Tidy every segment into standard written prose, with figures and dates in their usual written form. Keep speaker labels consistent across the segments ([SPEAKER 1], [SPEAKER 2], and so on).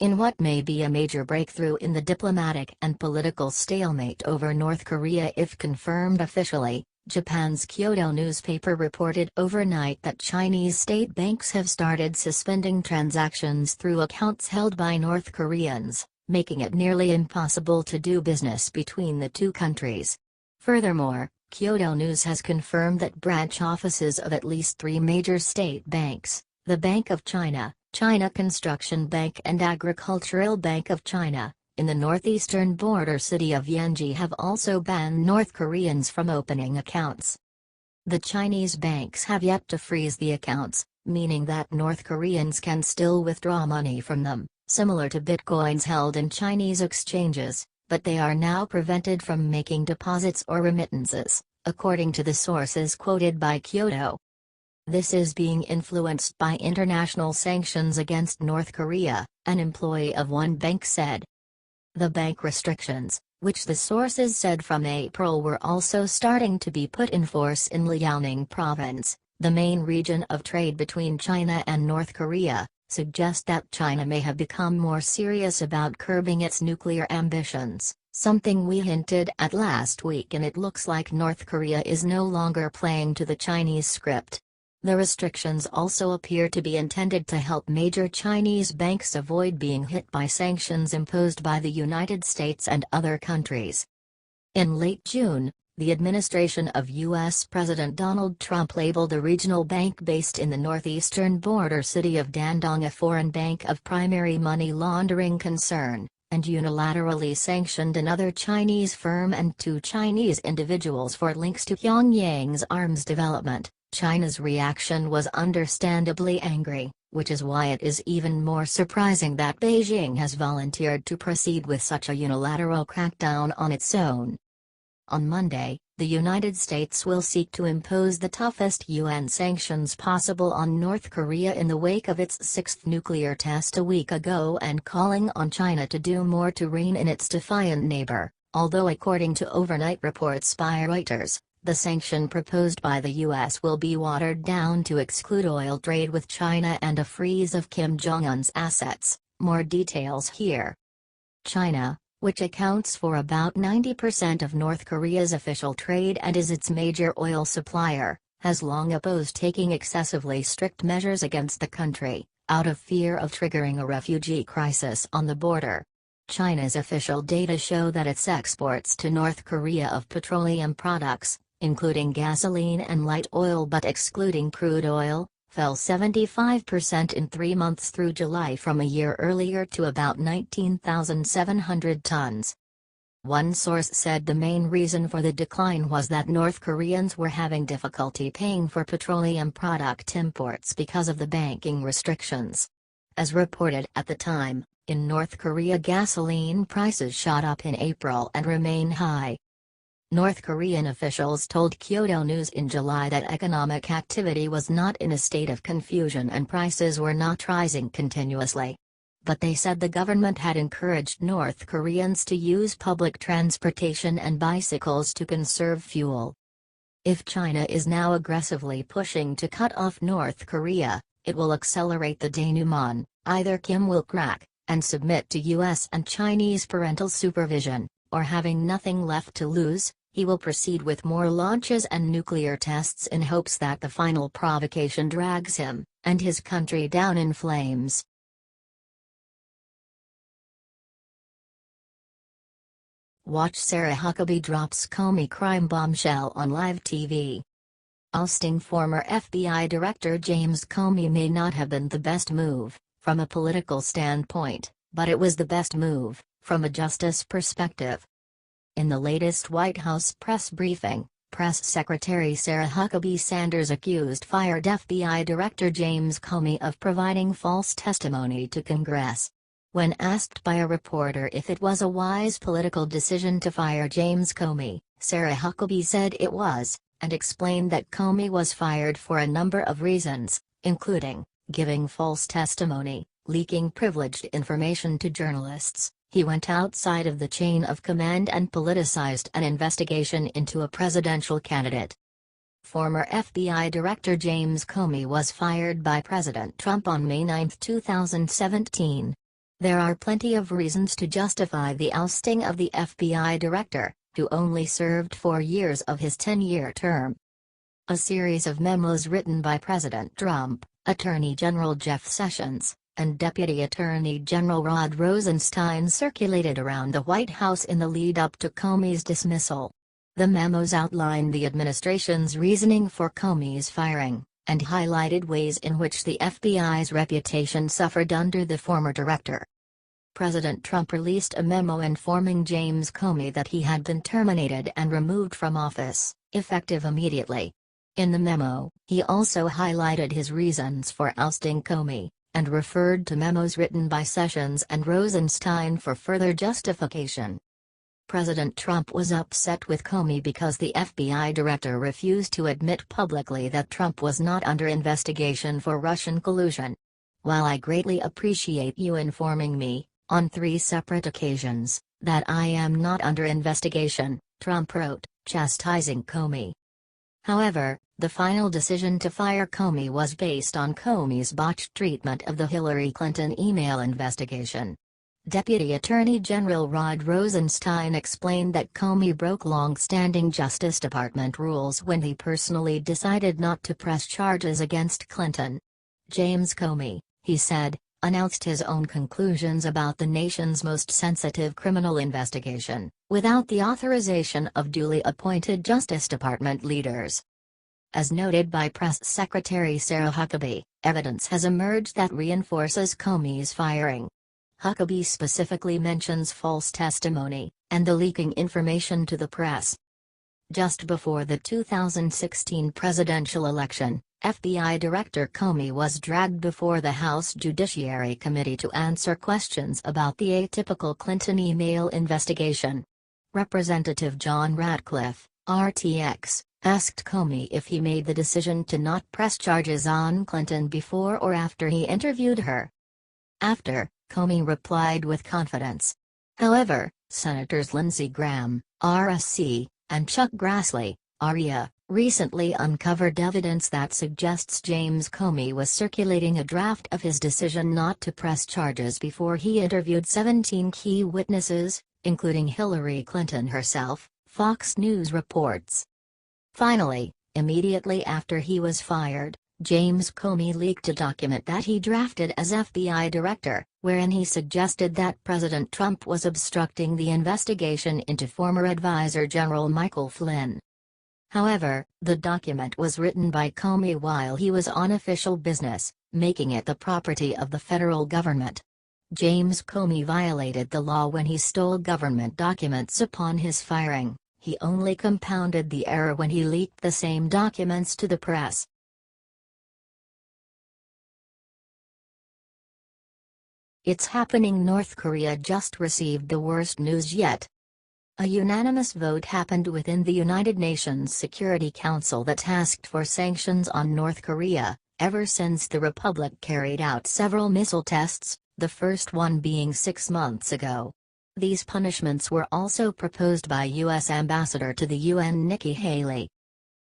[SPEAKER 1] In what may be a major breakthrough in the diplomatic and political stalemate over North Korea if confirmed officially, Japan's Kyodo newspaper reported overnight that Chinese state banks have started suspending transactions through accounts held by North Koreans, making it nearly impossible to do business between the two countries. Furthermore, Kyodo News has confirmed that branch offices of at least 3 major state banks, the Bank of China, China Construction Bank and Agricultural Bank of China, in the northeastern border city of Yanji have also banned North Koreans from opening accounts. The Chinese banks have yet to freeze the accounts, meaning that North Koreans can still withdraw money from them, similar to bitcoins held in Chinese exchanges, but they are now prevented from making deposits or remittances, according to the sources quoted by Kyodo. This is being influenced by international sanctions against North Korea, an employee of one bank said. The bank restrictions, which the sources said from April were also starting to be put in force in Liaoning province, the main region of trade between China and North Korea, suggest that China may have become more serious about curbing its nuclear ambitions, something we hinted at last week, and it looks like North Korea is no longer playing to the Chinese script. The restrictions also appear to be intended to help major Chinese banks avoid being hit by sanctions imposed by the United States and other countries. In late June, the administration of U.S. President Donald Trump labeled a regional bank based in the northeastern border city of Dandong a foreign bank of primary money laundering concern, and unilaterally sanctioned another Chinese firm and 2 Chinese individuals for links to Pyongyang's arms development. China's reaction was understandably angry, which is why it is even more surprising that Beijing has volunteered to proceed with such a unilateral crackdown on its own. On Monday, the United States will seek to impose the toughest UN sanctions possible on North Korea in the wake of its 6th nuclear test a week ago and calling on China to do more to rein in its defiant neighbor, although according to overnight reports by Reuters, the sanction proposed by the U.S. will be watered down to exclude oil trade with China and a freeze of Kim Jong-un's assets. More details here. China, which accounts for about 90% of North Korea's official trade and is its major oil supplier, has long opposed taking excessively strict measures against the country, out of fear of triggering a refugee crisis on the border. China's official data show that its exports to North Korea of petroleum products, including gasoline and light oil but excluding crude oil, fell 75% in 3 months through July from a year earlier to about 19,700 tons. One source said the main reason for the decline was that North Koreans were having difficulty paying for petroleum product imports because of the banking restrictions. As reported at the time, in North Korea gasoline prices shot up in April and remain high. North Korean officials told Kyodo News in July that economic activity was not in a state of confusion and prices were not rising continuously. But they said the government had encouraged North Koreans to use public transportation and bicycles to conserve fuel. If China is now aggressively pushing to cut off North Korea, it will accelerate the denouement. Either Kim will crack and submit to U.S. and Chinese parental supervision, or having nothing left to lose, he will proceed with more launches and nuclear tests in hopes that the final provocation drags him and his country down in flames. Watch Sarah Huckabee drops Comey crime bombshell on live TV. Ousting former FBI Director James Comey may not have been the best move, from a political standpoint, but it was the best move, from a justice perspective. In the latest White House press briefing, Press Secretary Sarah Huckabee Sanders accused fired FBI Director James Comey of providing false testimony to Congress. When asked by a reporter if it was a wise political decision to fire James Comey, Sarah Huckabee said it was, and explained that Comey was fired for a number of reasons, including giving false testimony, leaking privileged information to journalists. He went outside of the chain of command and politicized an investigation into a presidential candidate. Former FBI Director James Comey was fired by President Trump on May 9, 2017. There are plenty of reasons to justify the ousting of the FBI director, who only served 4 years of his 10-year term. A series of memos written by President Trump, Attorney General Jeff Sessions, and Deputy Attorney General Rod Rosenstein circulated around the White House in the lead-up to Comey's dismissal. The memos outlined the administration's reasoning for Comey's firing, and highlighted ways in which the FBI's reputation suffered under the former director. President Trump released a memo informing James Comey that he had been terminated and removed from office, effective immediately. In the memo, he also highlighted his reasons for ousting Comey, and referred to memos written by Sessions and Rosenstein for further justification. President Trump was upset with Comey because the FBI director refused to admit publicly that Trump was not under investigation for Russian collusion. "While I greatly appreciate you informing me, on 3 separate occasions, that I am not under investigation," Trump wrote, chastising Comey. However, the final decision to fire Comey was based on Comey's botched treatment of the Hillary Clinton email investigation. Deputy Attorney General Rod Rosenstein explained that Comey broke long-standing Justice Department rules when he personally decided not to press charges against Clinton. James Comey, he said, announced his own conclusions about the nation's most sensitive criminal investigation, without the authorization of duly appointed Justice Department leaders. As noted by Press Secretary Sarah Huckabee, evidence has emerged that reinforces Comey's firing. Huckabee specifically mentions false testimony, and the leaking information to the press. Just before the 2016 presidential election, FBI Director Comey was dragged before the House Judiciary Committee to answer questions about the atypical Clinton email investigation. Representative John Ratcliffe, RTX, asked Comey if he made the decision to not press charges on Clinton before or after he interviewed her. After, Comey replied with confidence. However, Senators Lindsey Graham, RSC, and Chuck Grassley, REA, recently uncovered evidence that suggests James Comey was circulating a draft of his decision not to press charges before he interviewed 17 key witnesses, including Hillary Clinton herself, Fox News reports. Finally, immediately after he was fired, James Comey leaked a document that he drafted as FBI director, wherein he suggested that President Trump was obstructing the investigation into former Advisor General Michael Flynn. However, the document was written by Comey while he was on official business, making it the property of the federal government. James Comey violated the law when he stole government documents upon his firing. He only compounded the error when he leaked the same documents to the press. It's happening. North Korea just received the worst news yet. A unanimous vote happened within the United Nations Security Council that tasked for sanctions on North Korea, ever since the republic carried out several missile tests, the first one being 6 months ago. These punishments were also proposed by U.S. Ambassador to the UN Nikki Haley.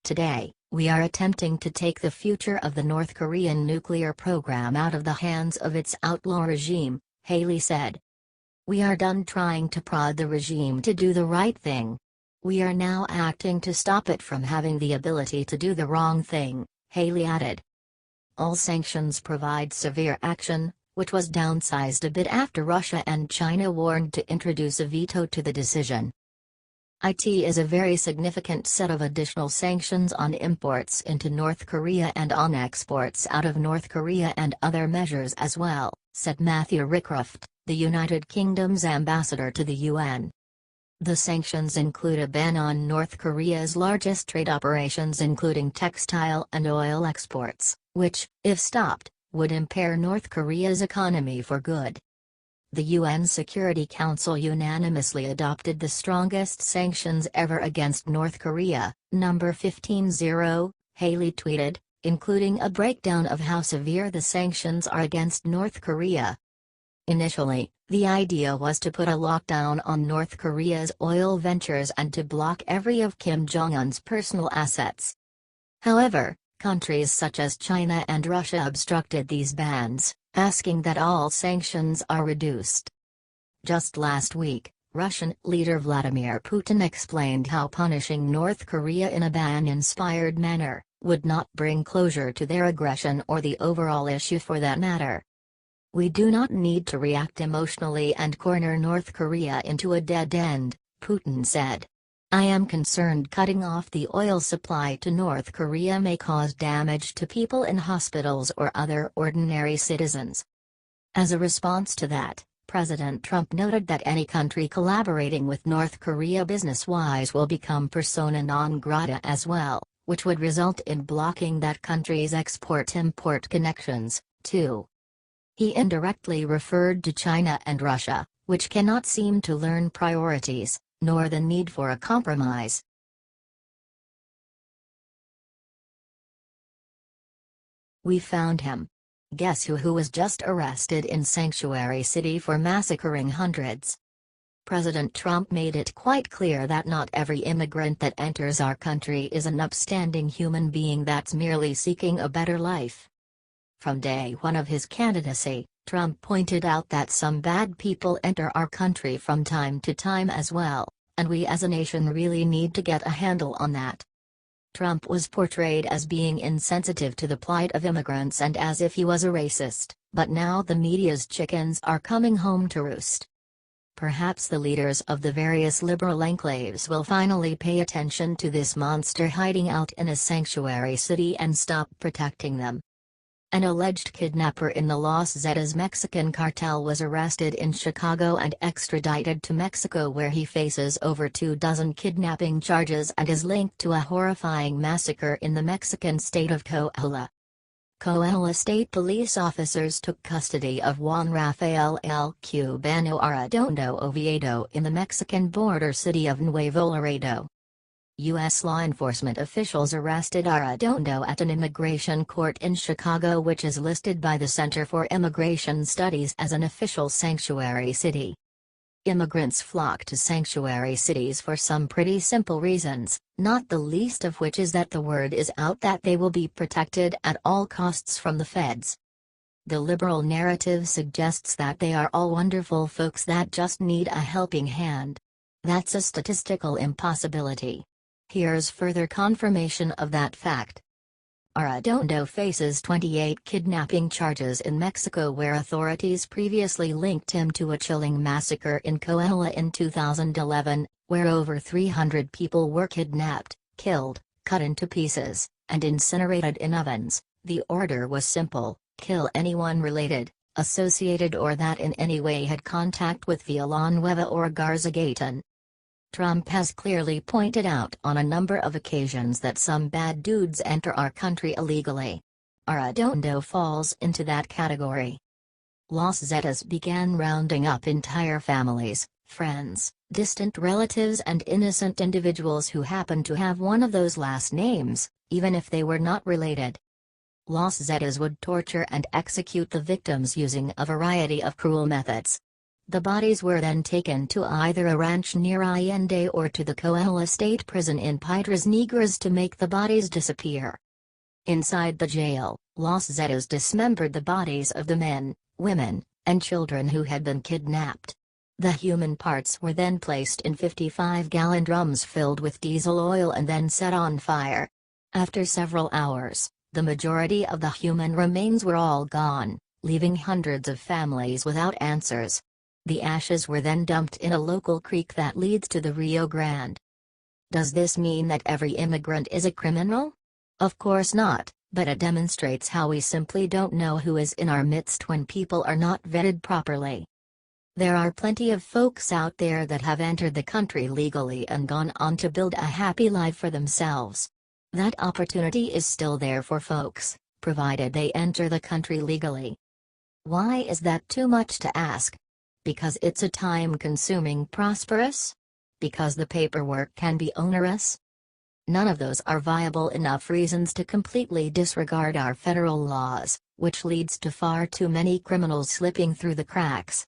[SPEAKER 1] Today, we are attempting to take the future of the North Korean nuclear program out of the hands of its outlaw regime, Haley said. We are done trying to prod the regime to do the right thing. We are now acting to stop it from having the ability to do the wrong thing, Haley added. All sanctions provide severe action, which was downsized a bit after Russia and China warned to introduce a veto to the decision. It is a very significant set of additional sanctions on imports into North Korea and on exports out of North Korea and other measures as well, said Matthew Rycroft, the United Kingdom's ambassador to the UN. The sanctions include a ban on North Korea's largest trade operations including textile and oil exports, which, if stopped, would impair North Korea's economy for good. The UN Security Council unanimously adopted the strongest sanctions ever against North Korea, number 15-0, Haley tweeted, including a breakdown of how severe the sanctions are against North Korea. Initially, the idea was to put a lockdown on North Korea's oil ventures and to block every of Kim Jong-un's personal assets. However, countries such as China and Russia obstructed these bans, asking that all sanctions are reduced. Just last week, Russian leader Vladimir Putin explained how punishing North Korea in a ban-inspired manner would not bring closure to their aggression or the overall issue for that matter. "We do not need to react emotionally and corner North Korea into a dead end," Putin said. "I am concerned cutting off the oil supply to North Korea may cause damage to people in hospitals or other ordinary citizens." As a response to that, President Trump noted that any country collaborating with North Korea business-wise will become persona non grata as well, which would result in blocking that country's export-import connections, too. He indirectly referred to China and Russia, which cannot seem to learn priorities, nor the need for a compromise. "We found him. Guess who was just arrested in Sanctuary City for massacring hundreds?" President Trump made it quite clear that not every immigrant that enters our country is an upstanding human being that's merely seeking a better life. From day one of his candidacy, Trump pointed out that some bad people enter our country from time to time as well, and we as a nation really need to get a handle on that. Trump was portrayed as being insensitive to the plight of immigrants and as if he was a racist, but now the media's chickens are coming home to roost. Perhaps the leaders of the various liberal enclaves will finally pay attention to this monster hiding out in a sanctuary city and stop protecting them. An alleged kidnapper in the Los Zetas Mexican cartel was arrested in Chicago and extradited to Mexico, where he faces over 24 kidnapping charges and is linked to a horrifying massacre in the Mexican state of Coahuila. Coahuila State Police officers took custody of Juan Rafael El Cubano Arredondo Oviedo in the Mexican border city of Nuevo Laredo. U.S. law enforcement officials arrested Arredondo at an immigration court in Chicago, which is listed by the Center for Immigration Studies as an official sanctuary city. Immigrants flock to sanctuary cities for some pretty simple reasons, not the least of which is that the word is out that they will be protected at all costs from the feds. The liberal narrative suggests that they are all wonderful folks that just need a helping hand. That's a statistical impossibility. Here's further confirmation of that fact. Arredondo faces 28 kidnapping charges in Mexico, where authorities previously linked him to a chilling massacre in Coahuila in 2011, where over 300 people were kidnapped, killed, cut into pieces, and incinerated in ovens. The order was simple: kill anyone related, associated, or that in any way had contact with Villanueva or Garza Gaetan. Trump has clearly pointed out on a number of occasions that some bad dudes enter our country illegally. Arredondo falls into that category. Los Zetas began rounding up entire families, friends, distant relatives and innocent individuals who happened to have one of those last names, even if they were not related. Los Zetas would torture and execute the victims using a variety of cruel methods. The bodies were then taken to either a ranch near Allende or to the Coahuila State Prison in Piedras Negras to make the bodies disappear. Inside the jail, Los Zetas dismembered the bodies of the men, women, and children who had been kidnapped. The human parts were then placed in 55-gallon drums filled with diesel oil and then set on fire. After several hours, the majority of the human remains were all gone, leaving hundreds of families without answers. The ashes were then dumped in a local creek that leads to the Rio Grande. Does this mean that every immigrant is a criminal? Of course not, but it demonstrates how we simply don't know who is in our midst when people are not vetted properly. There are plenty of folks out there that have entered the country legally and gone on to build a happy life for themselves. That opportunity is still there for folks, provided they enter the country legally. Why is that too much to ask? Because it's a time-consuming process? Because the paperwork can be onerous? None of those are viable enough reasons to completely disregard our federal laws, which leads to far too many criminals slipping through the cracks.